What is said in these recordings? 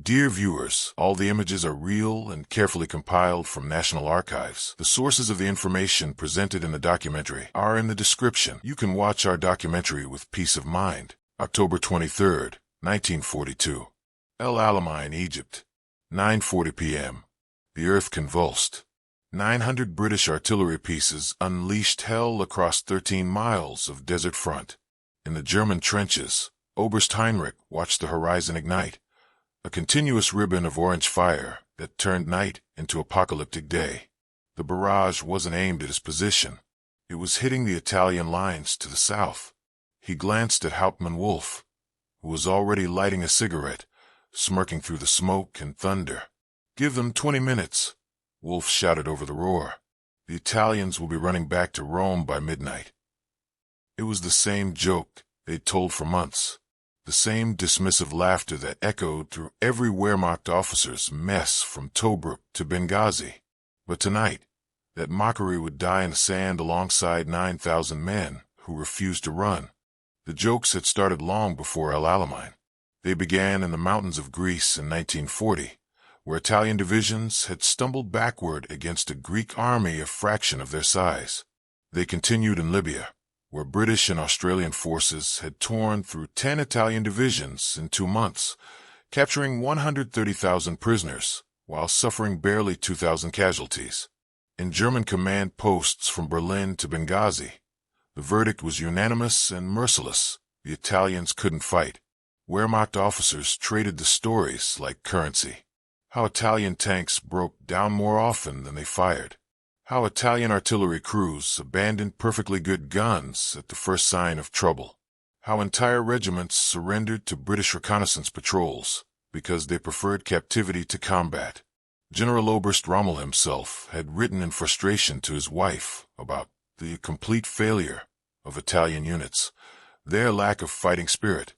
Dear viewers, all the images are real and carefully compiled from national archives. The sources of the information presented in the documentary are in the description. You can watch our documentary with peace of mind. October 23rd, 1942. El Alamein, Egypt. 9:40 p.m. The earth convulsed. 900 British artillery pieces unleashed hell across 13 miles of desert front. In the German trenches, Oberst Heinrich watched the horizon ignite, a continuous ribbon of orange fire that turned night into apocalyptic day. The barrage wasn't aimed at his position. It was hitting the Italian lines to the south. He glanced at Hauptmann Wolf, who was already lighting a cigarette, smirking through the smoke and thunder. "Give them 20 minutes," Wolf shouted over the roar. "The Italians will be running back to Rome by midnight." It was the same joke they'd told for months, the same dismissive laughter that echoed through every Wehrmacht officer's mess from Tobruk to Benghazi. But tonight, that mockery would die in the sand alongside 9,000 men who refused to run. The jokes had started long before El Alamein. They began in the mountains of Greece in 1940, where Italian divisions had stumbled backward against a Greek army a fraction of their size. They continued in Libya, where British and Australian forces had torn through 10 Italian divisions in 2 months, capturing 130,000 prisoners while suffering barely 2,000 casualties. In German command posts from Berlin to Benghazi, the verdict was unanimous and merciless. The Italians couldn't fight. Wehrmacht officers traded the stories like currency. How Italian tanks broke down more often than they fired. How Italian artillery crews abandoned perfectly good guns at the first sign of trouble. How entire regiments surrendered to British reconnaissance patrols because they preferred captivity to combat. General Oberst Rommel himself had written in frustration to his wife about the complete failure of Italian units, their lack of fighting spirit,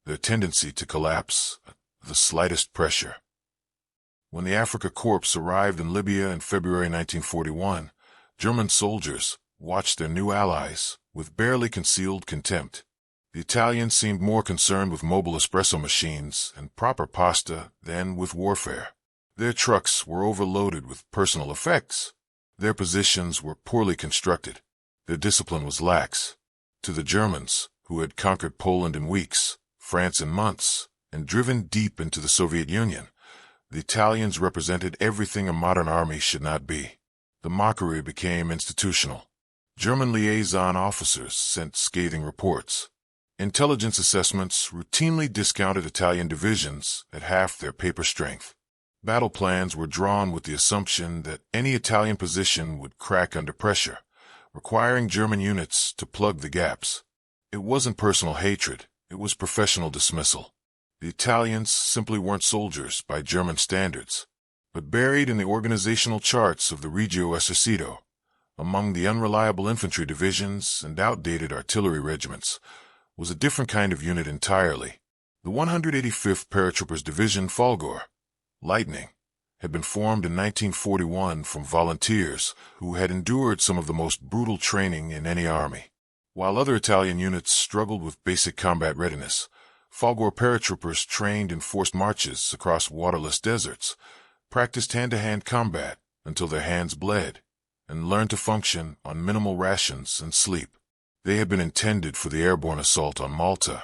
their tendency to collapse at the slightest pressure. When the Afrika Korps arrived in Libya in February 1941, German soldiers watched their new allies with barely concealed contempt. The Italians seemed more concerned with mobile espresso machines and proper pasta than with warfare. Their trucks were overloaded with personal effects. Their positions were poorly constructed. Their discipline was lax. To the Germans, who had conquered Poland in weeks, France in months, and driven deep into the Soviet Union, the Italians represented everything a modern army should not be. The mockery became institutional. German liaison officers sent scathing reports. Intelligence assessments routinely discounted Italian divisions at half their paper strength. Battle plans were drawn with the assumption that any Italian position would crack under pressure, requiring German units to plug the gaps. It wasn't personal hatred, it was professional dismissal. The Italians simply weren't soldiers by German standards, but buried in the organizational charts of the Regio Esercito, among the unreliable infantry divisions and outdated artillery regiments, was a different kind of unit entirely. The 185th Paratroopers Division Folgore, Lightning, had been formed in 1941 from volunteers who had endured some of the most brutal training in any army. While other Italian units struggled with basic combat readiness, Folgore paratroopers trained in forced marches across waterless deserts, practiced hand-to-hand combat until their hands bled, and learned to function on minimal rations and sleep. They had been intended for the airborne assault on Malta,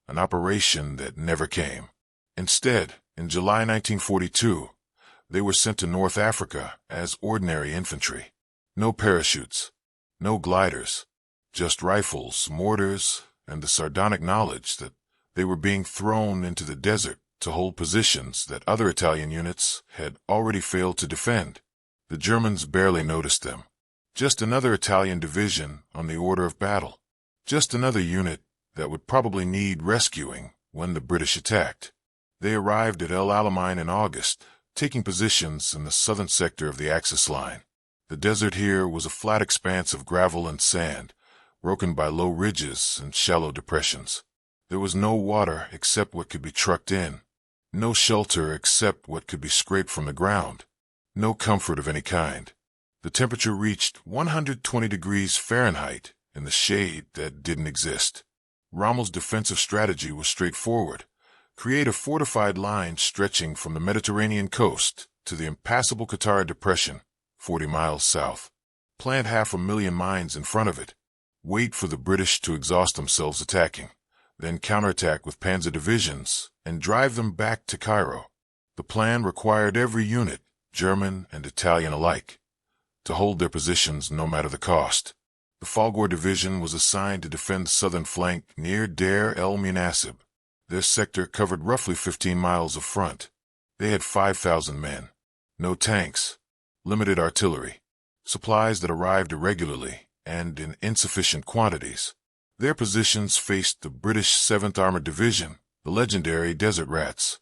an operation that never came. Instead, in July 1942, they were sent to North Africa as ordinary infantry. No parachutes, no gliders, just rifles, mortars, and the sardonic knowledge that they were being thrown into the desert to hold positions that other Italian units had already failed to defend. The Germans barely noticed them. Just another Italian division on the order of battle. Just another unit that would probably need rescuing when the British attacked. They arrived at El Alamein in August, taking positions in the southern sector of the Axis line. The desert here was a flat expanse of gravel and sand, broken by low ridges and shallow depressions. There was no water except what could be trucked in, no shelter except what could be scraped from the ground, no comfort of any kind. The temperature reached 120 degrees Fahrenheit in the shade that didn't exist. Rommel's defensive strategy was straightforward: Create a fortified line stretching from the Mediterranean coast to the impassable Qattara Depression, 40 miles south. Plant 500,000 mines in front of it. Wait for the British to exhaust themselves attacking, then counterattack with panzer divisions and drive them back to Cairo. The plan required every unit, German and Italian alike, to hold their positions no matter the cost. The Folgore Division was assigned to defend the southern flank near Deir el-Munasib. Their sector covered roughly 15 miles of front. They had 5,000 men. No tanks. Limited artillery. Supplies that arrived irregularly and in insufficient quantities. Their positions faced the British 7th Armored Division, the legendary Desert Rats,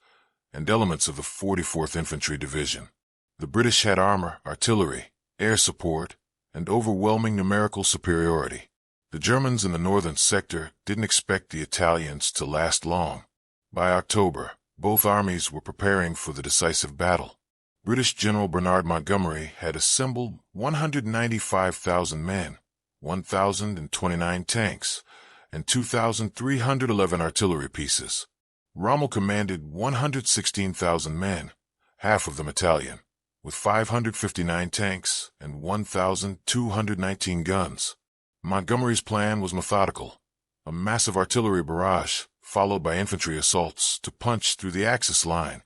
and elements of the 44th Infantry Division. The British had armor, artillery, air support, and overwhelming numerical superiority. The Germans in the northern sector didn't expect the Italians to last long. By October, both armies were preparing for the decisive battle. British General Bernard Montgomery had assembled 195,000 men, 1,029 tanks, and 2,311 artillery pieces. Rommel commanded 116,000 men, half of them Italian, with 559 tanks and 1,219 guns. Montgomery's plan was methodical, a massive artillery barrage, followed by infantry assaults to punch through the Axis line,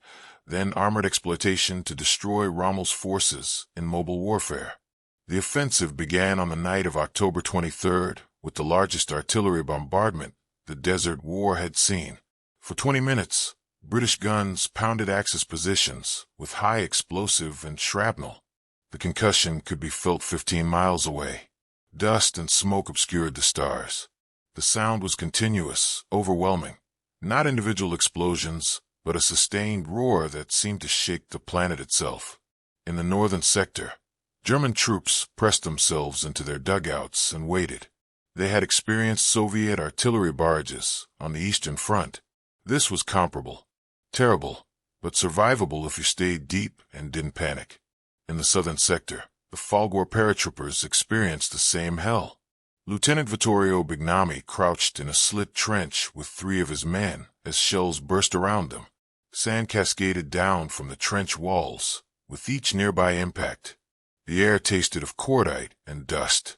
then armored exploitation to destroy Rommel's forces in mobile warfare. The offensive began on the night of October 23rd with the largest artillery bombardment the Desert War had seen. For 20 minutes, British guns pounded Axis positions with high explosive and shrapnel. The concussion could be felt 15 miles away. Dust and smoke obscured the stars. The sound was continuous, overwhelming. Not individual explosions, but a sustained roar that seemed to shake the planet itself. In the northern sector, German troops pressed themselves into their dugouts and waited. They had experienced Soviet artillery barrages on the Eastern Front. This was comparable. Terrible, but survivable if you stayed deep and didn't panic. In the southern sector, the Folgore Paratroopers experienced the same hell. Lieutenant Vittorio Bignami crouched in a slit trench with 3 of his men as shells burst around them. Sand cascaded down from the trench walls with each nearby impact. The air tasted of cordite and dust.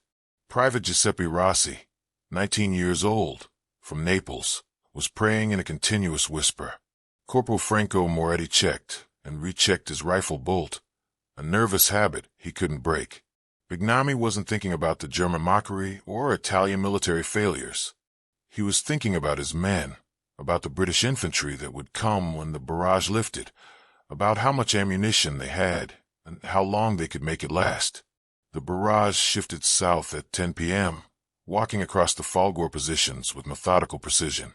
Private Giuseppe Rossi, 19 years old, from Naples, was praying in a continuous whisper. Corporal Franco Moretti checked and rechecked his rifle bolt, a nervous habit he couldn't break. Bignami wasn't thinking about the German mockery or Italian military failures. He was thinking about his men, about the British infantry that would come when the barrage lifted, about how much ammunition they had and how long they could make it last. The barrage shifted south at 10 p.m., walking across the Folgore positions with methodical precision.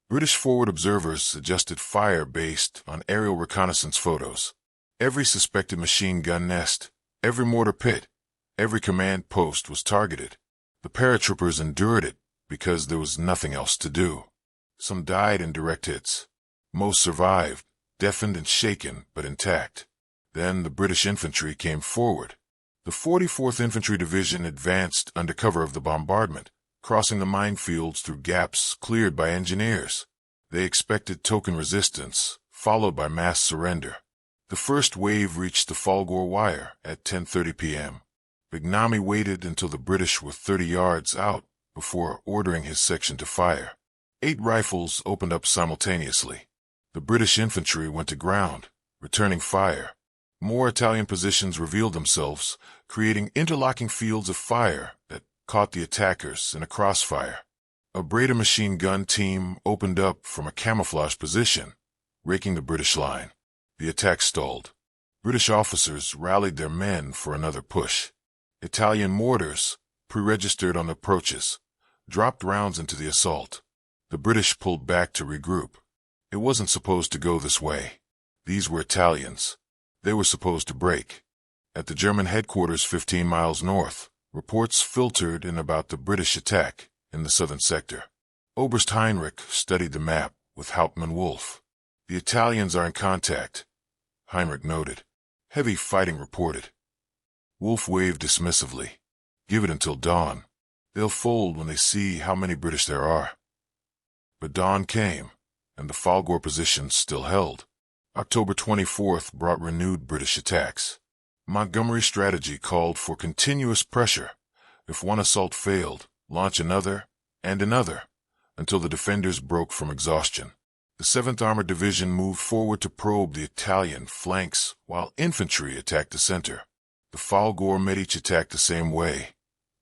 British forward observers adjusted fire based on aerial reconnaissance photos. Every suspected machine gun nest, every mortar pit, every command post was targeted. The paratroopers endured it because there was nothing else to do. Some died in direct hits. Most survived, deafened and shaken but intact. Then the British infantry came forward. The 44th Infantry Division advanced under cover of the bombardment, crossing the minefields through gaps cleared by engineers. They expected token resistance, followed by mass surrender. The first wave reached the Folgore wire at 10:30 p.m. Bignami waited until the British were 30 yards out before ordering his section to fire. 8 rifles opened up simultaneously. The British infantry went to ground, returning fire. More Italian positions revealed themselves, creating interlocking fields of fire that caught the attackers in a crossfire. A Breda machine gun team opened up from a camouflage position, raking the British line. The attack stalled. British officers rallied their men for another push. Italian mortars, pre-registered on the approaches, dropped rounds into the assault. The British pulled back to regroup. It wasn't supposed to go this way. These were Italians. They were supposed to break. At the German headquarters 15 miles north, reports filtered in about the British attack in the southern sector. Oberst Heinrich studied the map with Hauptmann Wolf. The Italians are in contact, Heinrich noted. Heavy fighting reported. Wolf waved dismissively. Give it until dawn. They'll fold when they see how many British there are. But dawn came, and the Folgore positions still held. October 24th brought renewed British attacks. Montgomery's strategy called for continuous pressure. If one assault failed, launch another and another, until the defenders broke from exhaustion. The 7th Armored Division moved forward to probe the Italian flanks, while infantry attacked the center. The Folgore met each attack the same way.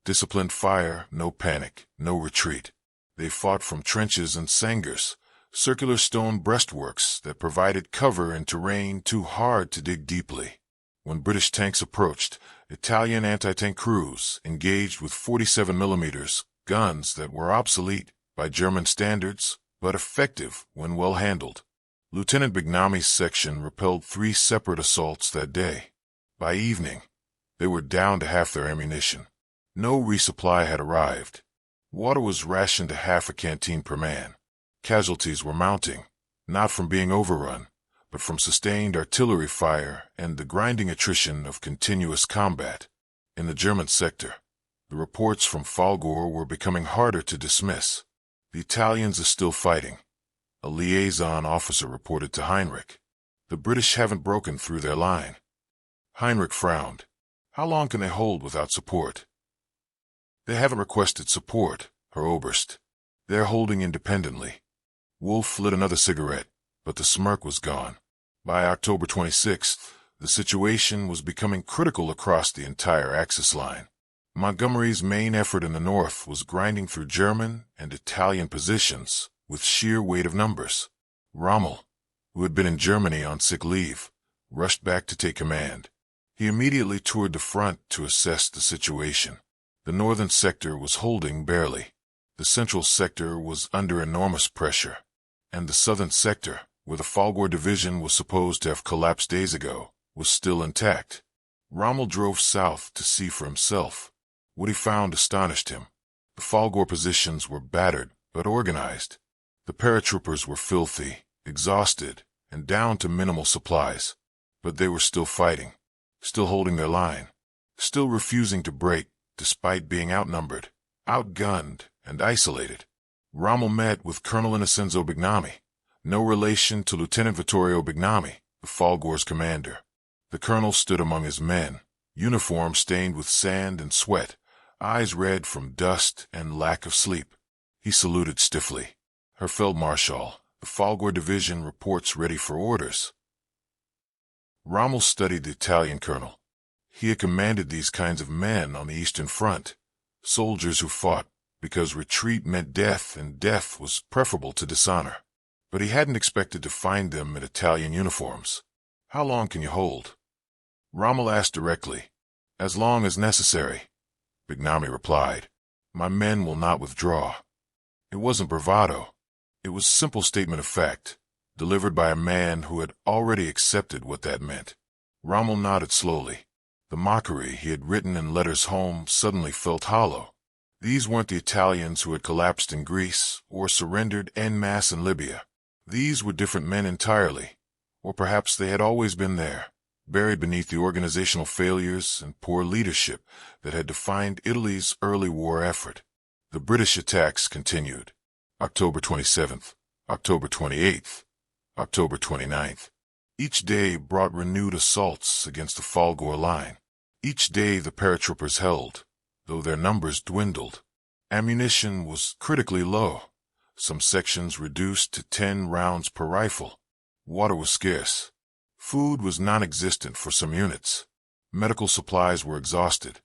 Disciplined fire, no panic, no retreat. They fought from trenches and sangars, circular stone breastworks that provided cover in terrain too hard to dig deeply. When British tanks approached, Italian anti-tank crews engaged with 47mm guns that were obsolete by German standards, but effective when well handled. Lieutenant Bignami's section repelled 3 separate assaults that day. By evening, they were down to half their ammunition. No resupply had arrived. Water was rationed to half a canteen per man. Casualties were mounting, not from being overrun, but from sustained artillery fire and the grinding attrition of continuous combat. In the German sector, the reports from Folgore were becoming harder to dismiss. The Italians are still fighting, a liaison officer reported to Heinrich. The British haven't broken through their line. Heinrich frowned. How long can they hold without support? They haven't requested support, Herr Oberst. They're holding independently. Wolf lit another cigarette, but the smirk was gone. By October 26th, the situation was becoming critical across the entire Axis line. Montgomery's main effort in the north was grinding through German and Italian positions with sheer weight of numbers. Rommel, who had been in Germany on sick leave, rushed back to take command. He immediately toured the front to assess the situation. The northern sector was holding barely. The central sector was under enormous pressure. And the southern sector, where the Folgore Division was supposed to have collapsed days ago, was still intact. Rommel drove south to see for himself. What he found astonished him. The Folgore positions were battered but organized. The paratroopers were filthy, exhausted, and down to minimal supplies. But they were still fighting, still holding their line, still refusing to break despite being outnumbered, outgunned, and isolated. Rommel met with Colonel Innocenzo Bignami, no relation to Lieutenant Vittorio Bignami, the Folgore's commander. The colonel stood among his men, uniform stained with sand and sweat, eyes red from dust and lack of sleep. He saluted stiffly. Herr Field Marshal, the Folgore Division reports ready for orders. Rommel studied the Italian colonel. He had commanded these kinds of men on the Eastern Front, soldiers who fought because retreat meant death and death was preferable to dishonor. But he hadn't expected to find them in Italian uniforms. How long can you hold? Rommel asked directly. As long as necessary. Bignami replied. My men will not withdraw. It wasn't bravado. It was simple statement of fact, delivered by a man who had already accepted what that meant. Rommel nodded slowly. The mockery he had written in letters home suddenly felt hollow. These weren't the Italians who had collapsed in Greece or surrendered en masse in Libya. These were different men entirely, or perhaps they had always been there, buried beneath the organizational failures and poor leadership that had defined Italy's early war effort. The British attacks continued. October 27th, October 28th, October 29th. Each day brought renewed assaults against the Folgore line. Each day the paratroopers held, though their numbers dwindled. Ammunition was critically low, some sections reduced to 10 rounds per rifle. Water was scarce. Food was non-existent for some units. Medical supplies were exhausted.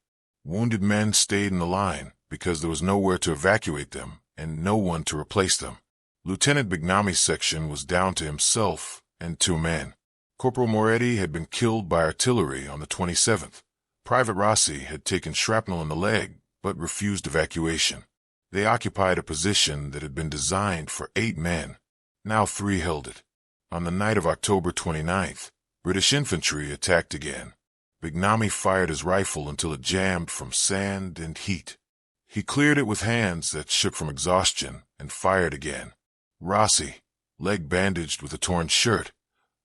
Wounded men stayed in the line because there was nowhere to evacuate them and no one to replace them. Lieutenant Bignami's section was down to himself and 2 men. Corporal Moretti had been killed by artillery on the 27th. Private Rossi had taken shrapnel in the leg, but refused evacuation. They occupied a position that had been designed for 8 men. Now 3 held it. On the night of October 29th, British infantry attacked again. Bignami fired his rifle until it jammed from sand and heat. He cleared it with hands that shook from exhaustion and fired again. Rossi, leg bandaged with a torn shirt,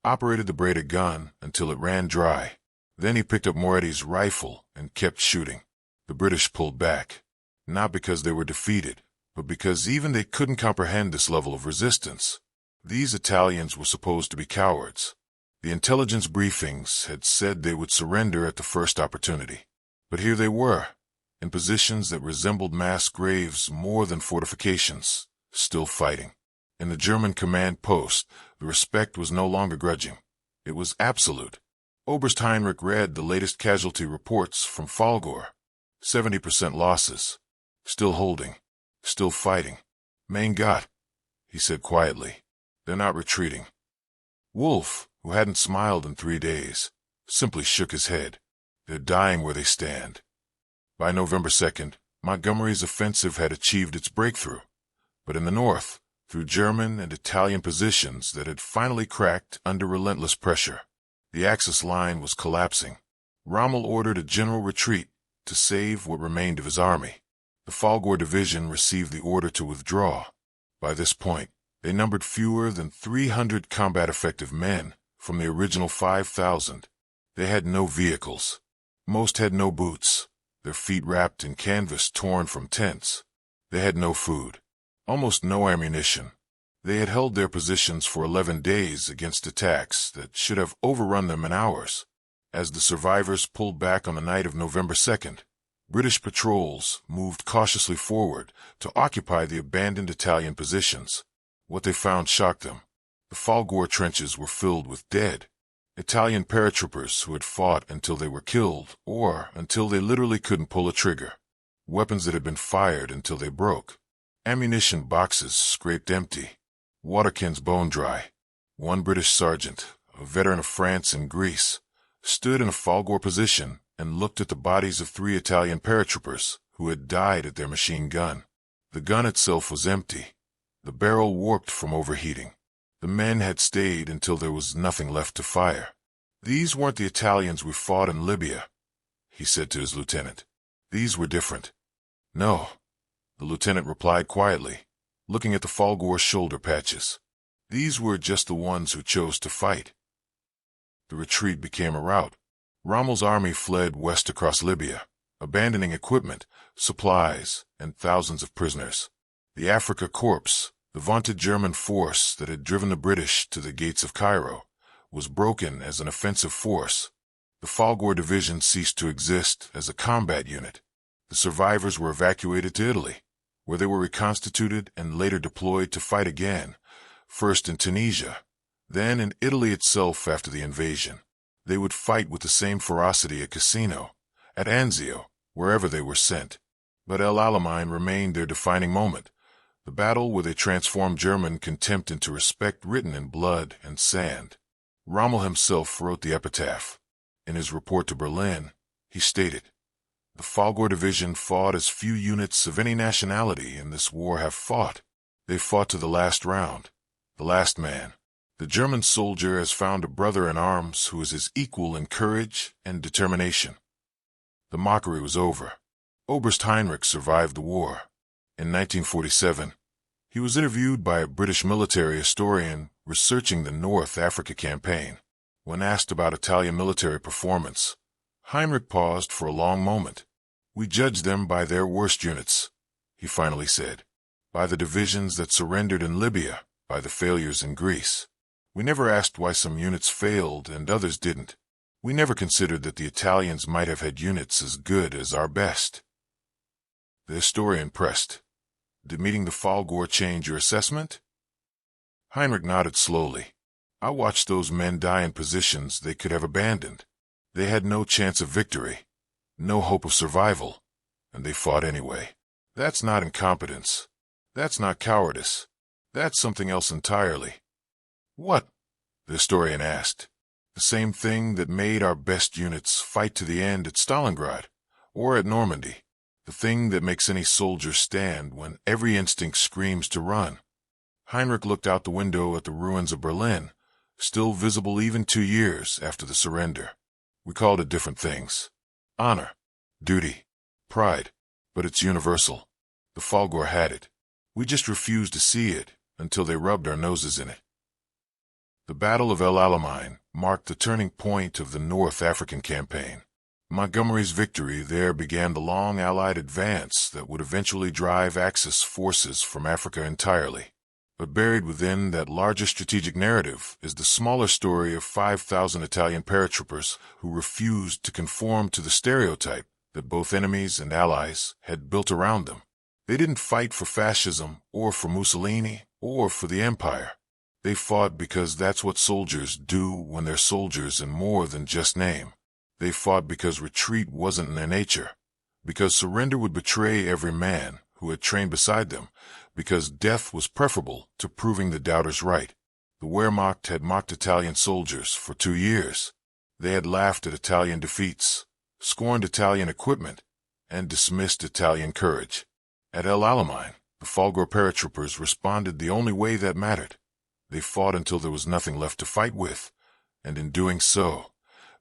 operated the braided gun until it ran dry. Then he picked up Moretti's rifle and kept shooting. The British pulled back, not because they were defeated, but because even they couldn't comprehend this level of resistance. These Italians were supposed to be cowards. The intelligence briefings had said they would surrender at the first opportunity. But here they were, in positions that resembled mass graves more than fortifications, still fighting. In the German command post, the respect was no longer grudging. It was absolute. Oberst Heinrich read the latest casualty reports from Folgore. 70% losses. Still holding. Still fighting. Mein Gott, he said quietly. They're not retreating. Wolf, who hadn't smiled in 3 days, simply shook his head. They're dying where they stand. By November 2nd, Montgomery's offensive had achieved its breakthrough. But in the north, through German and Italian positions that had finally cracked under relentless pressure, the Axis line was collapsing. Rommel ordered a general retreat to save what remained of his army. The Folgore Division received the order to withdraw. By this point, they numbered fewer than 300 combat-effective men from the original 5,000. They had no vehicles. Most had no boots, their feet wrapped in canvas torn from tents. They had no food, almost no ammunition. They had held their positions for 11 days against attacks that should have overrun them in hours. As the survivors pulled back on the night of November 2nd, British patrols moved cautiously forward to occupy the abandoned Italian positions. What they found shocked them. The Folgore trenches were filled with dead. Italian paratroopers who had fought until they were killed, or until they literally couldn't pull a trigger. Weapons that had been fired until they broke. Ammunition boxes scraped empty. Water cans bone dry. One British sergeant, a veteran of France and Greece, stood in a Folgore position and looked at the bodies of 3 Italian paratroopers who had died at their machine gun. The gun itself was empty. The barrel warped from overheating. The men had stayed until there was nothing left to fire. These weren't the Italians we fought in Libya, he said to his lieutenant. These were different. No, the lieutenant replied quietly, looking at the Folgore shoulder patches. These were just the ones who chose to fight. The retreat became a rout. Rommel's army fled west across Libya, abandoning equipment, supplies, and thousands of prisoners. The Afrika Korps, the vaunted German force that had driven the British to the gates of Cairo, was broken as an offensive force. The Folgore Division ceased to exist as a combat unit. The survivors were evacuated to Italy, where they were reconstituted and later deployed to fight again, first in Tunisia, then in Italy itself after the invasion. They would fight with the same ferocity at Cassino, at Anzio, wherever they were sent. But El Alamein remained their defining moment, the battle where they transformed German contempt into respect written in blood and sand. Rommel himself wrote the epitaph. In his report to Berlin, he stated, "The Folgore Division fought as few units of any nationality in this war have fought. They fought to the last round, the last man. The German soldier has found a brother in arms who is his equal in courage and determination." The mockery was over. Oberst Heinrich survived the war. In 1947, he was interviewed by a British military historian researching the North Africa campaign. When asked about Italian military performance, Heinrich paused for a long moment. "We judge them by their worst units," he finally said. "By the divisions that surrendered in Libya, by the failures in Greece. We never asked why some units failed and others didn't. We never considered that the Italians might have had units as good as our best." The historian pressed, "Did meeting the Folgore change your assessment?" Heinrich nodded slowly. "I watched those men die in positions they could have abandoned. They had no chance of victory, no hope of survival, and they fought anyway. That's not incompetence. That's not cowardice. That's something else entirely." "What?" the historian asked. "The same thing that made our best units fight to the end at Stalingrad or at Normandy. The thing that makes any soldier stand when every instinct screams to run." Heinrich looked out the window at the ruins of Berlin, still visible even 2 years after the surrender. "We called it different things. Honor, duty, pride, but it's universal. The Folgore had it. We just refused to see it until they rubbed our noses in it." The Battle of El Alamein marked the turning point of the North African campaign. Montgomery's victory there began the long Allied advance that would eventually drive Axis forces from Africa entirely. But buried within that larger strategic narrative is the smaller story of 5,000 Italian paratroopers who refused to conform to the stereotype that both enemies and allies had built around them. They didn't fight for fascism or for Mussolini or for the empire. They fought because that's what soldiers do when they're soldiers in more than just name. They fought because retreat wasn't in their nature, because surrender would betray every man who had trained beside them, because death was preferable to proving the doubters right. The Wehrmacht had mocked Italian soldiers for 2 years. They had laughed at Italian defeats, scorned Italian equipment, and dismissed Italian courage. At El Alamein, the Folgore paratroopers responded the only way that mattered. They fought until there was nothing left to fight with, and in doing so,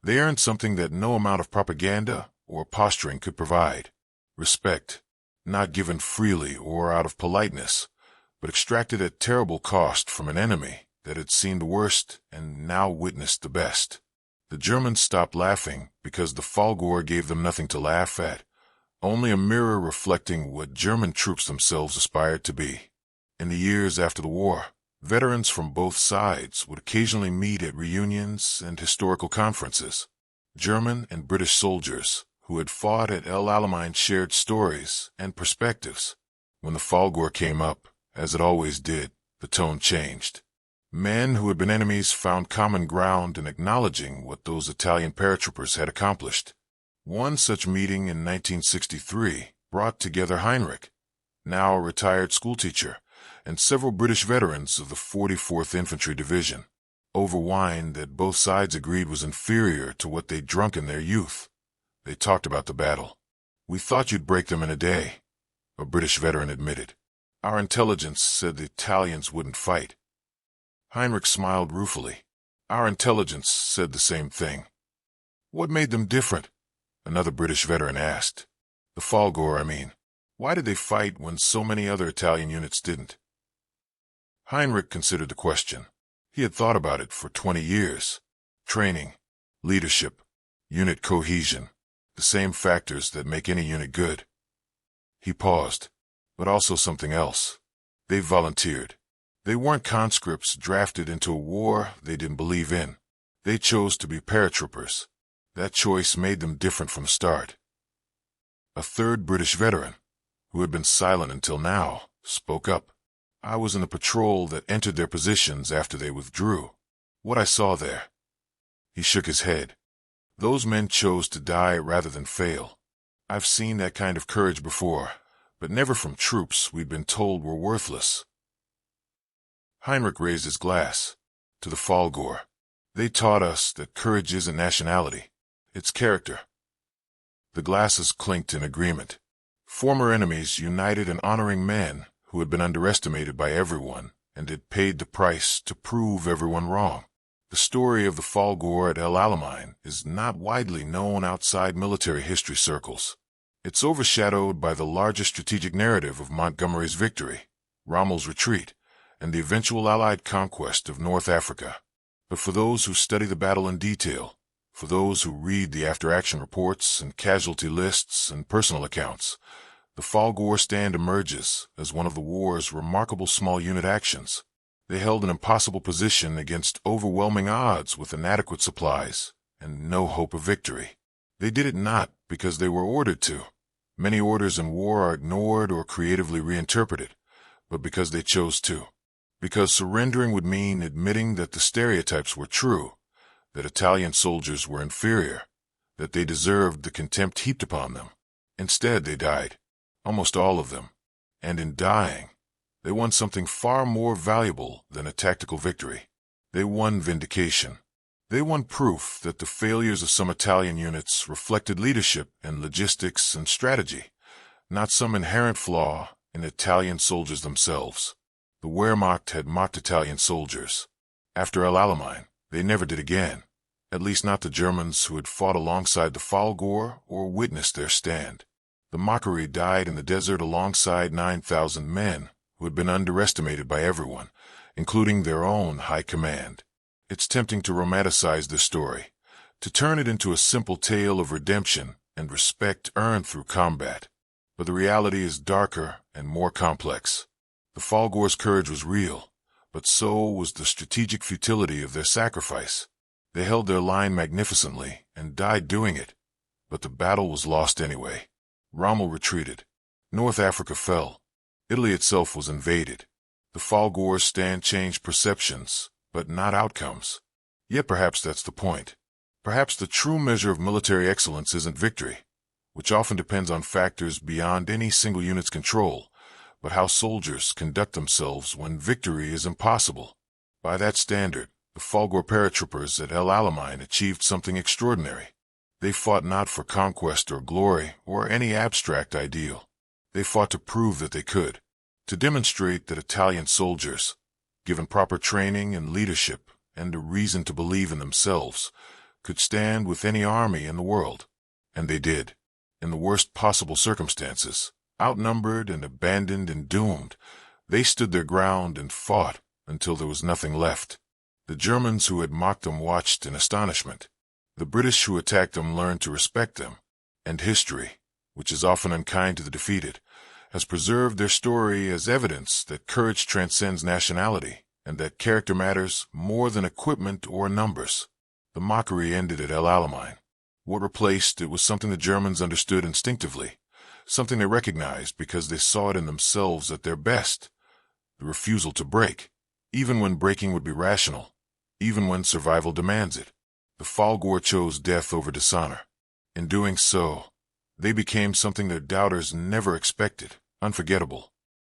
they earned something that no amount of propaganda or posturing could provide: respect, not given freely or out of politeness, but extracted at terrible cost from an enemy that had seen the worst and now witnessed the best. The Germans stopped laughing because the Folgore gave them nothing to laugh at, only a mirror reflecting what German troops themselves aspired to be. In the years after the war, veterans from both sides would occasionally meet at reunions and historical conferences. German and British soldiers who had fought at El Alamein shared stories and perspectives. When the Folgore came up, as it always did, the tone changed. Men who had been enemies found common ground in acknowledging what those Italian paratroopers had accomplished. One such meeting in 1963 brought together Heinrich, now a retired schoolteacher, and several British veterans of the 44th Infantry Division, over wine that both sides agreed was inferior to what they'd drunk in their youth. They talked about the battle. "We thought you'd break them in a day," a British veteran admitted. "Our intelligence said the Italians wouldn't fight." Heinrich smiled ruefully. "Our intelligence said the same thing." "What made them different?" another British veteran asked. "The Folgore, I mean. Why did they fight when so many other Italian units didn't?" Heinrich considered the question. He had thought about it for 20 years. Training, leadership, unit cohesion, the same factors that make any unit good. He paused. But also something else. They volunteered. They weren't conscripts drafted into a war they didn't believe in. They chose to be paratroopers. That choice made them different from the start. A third British veteran, who had been silent until now, spoke up. "I was in the patrol that entered their positions after they withdrew. What I saw there." He shook his head. "Those men chose to die rather than fail. I've seen that kind of courage before, but never from troops we'd been told were worthless." Heinrich raised his glass. "To the Folgore. They taught us that courage isn't nationality. It's character." The glasses clinked in agreement. Former enemies united in honoring men who had been underestimated by everyone and had paid the price to prove everyone wrong. The story of the Folgore at El Alamein is not widely known outside military history circles. It's overshadowed by the larger strategic narrative of Montgomery's victory, Rommel's retreat, and the eventual Allied conquest of North Africa. But for those who study the battle in detail, for those who read the after-action reports and casualty lists and personal accounts, the Folgore stand emerges as one of the war's remarkable small unit actions. They held an impossible position against overwhelming odds with inadequate supplies and no hope of victory. They did it not because they were ordered to. Many orders in war are ignored or creatively reinterpreted, but because they chose to. Because surrendering would mean admitting that the stereotypes were true, that Italian soldiers were inferior, that they deserved the contempt heaped upon them. Instead, they died. Almost all of them. And in dying, they won something far more valuable than a tactical victory. They won vindication. They won proof that the failures of some Italian units reflected leadership and logistics and strategy, not some inherent flaw in Italian soldiers themselves. The Wehrmacht had mocked Italian soldiers. After El Alamein, they never did again, at least not the Germans who had fought alongside the Folgore or witnessed their stand. The mockery died in the desert alongside 9,000 men who had been underestimated by everyone, including their own high command. It's tempting to romanticize this story, to turn it into a simple tale of redemption and respect earned through combat. But the reality is darker and more complex. The Folgore's courage was real, but so was the strategic futility of their sacrifice. They held their line magnificently and died doing it, but the battle was lost anyway. Rommel retreated. North Africa fell. Italy itself was invaded. The Folgore's stand changed perceptions, but not outcomes. Yet perhaps that's the point. Perhaps the true measure of military excellence isn't victory, which often depends on factors beyond any single unit's control, but how soldiers conduct themselves when victory is impossible. By that standard, the Folgore paratroopers at El Alamein achieved something extraordinary. They fought not for conquest or glory or any abstract ideal. They fought to prove that they could, to demonstrate that Italian soldiers, given proper training and leadership and a reason to believe in themselves, could stand with any army in the world. And they did. In the worst possible circumstances, outnumbered and abandoned and doomed, they stood their ground and fought until there was nothing left. The Germans who had mocked them watched in astonishment. The British who attacked them learned to respect them. And history, which is often unkind to the defeated, has preserved their story as evidence that courage transcends nationality and that character matters more than equipment or numbers. The mockery ended at El Alamein. What replaced it was something the Germans understood instinctively, something they recognized because they saw it in themselves at their best: the refusal to break, even when breaking would be rational, even when survival demands it. The Folgore chose death over dishonor. In doing so, they became something their doubters never expected: unforgettable.